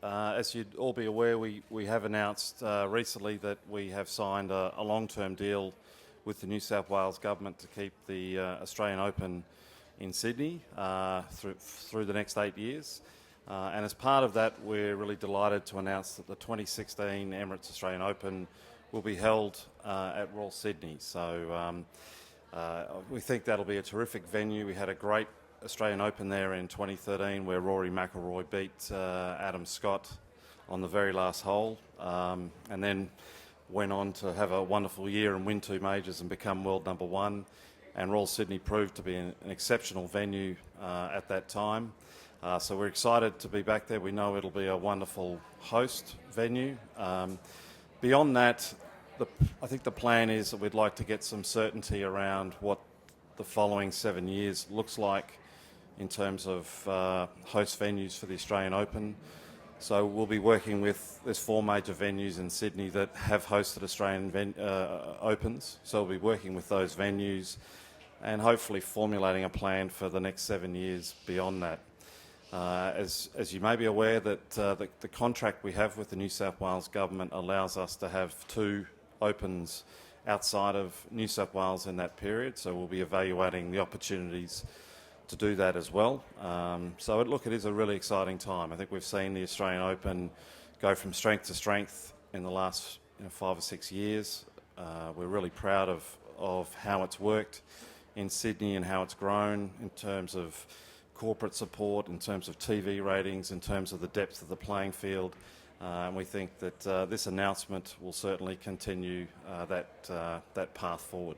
As you'd all be aware, we have announced recently that we have signed a long-term deal with the New South Wales government to keep the Australian Open in Sydney through the next 8 years. And as part of that, we're really delighted to announce that the 2016 Emirates Australian Open will be held at Royal Sydney. So we think that'll be a terrific venue. We had a great Australian Open there in 2013 where Rory McIlroy beat Adam Scott on the very last hole, and then went on to have a wonderful year and win 2 majors and become world number 1. And Royal Sydney proved to be an exceptional venue at that time. So we're excited to be back there. We know it'll be a wonderful host venue. Beyond that, I think the plan is that we'd like to get some certainty around what the following 7 years looks like in terms of host venues for the Australian Open. So we'll be working with, there's 4 major venues in Sydney that have hosted Australian Opens. So we'll be working with those venues and hopefully formulating a plan for the next 7 years beyond that. As you may be aware, that the contract we have with the New South Wales government allows us to have 2 Opens outside of New South Wales in that period. So we'll be evaluating the opportunities to do that as well. So it is a really exciting time. I think we've seen the Australian Open go from strength to strength in the last 5 or 6 years. We're really proud of how it's worked in Sydney and how it's grown in terms of corporate support, in terms of TV ratings, in terms of the depth of the playing field. And we think that this announcement will certainly continue that path forward.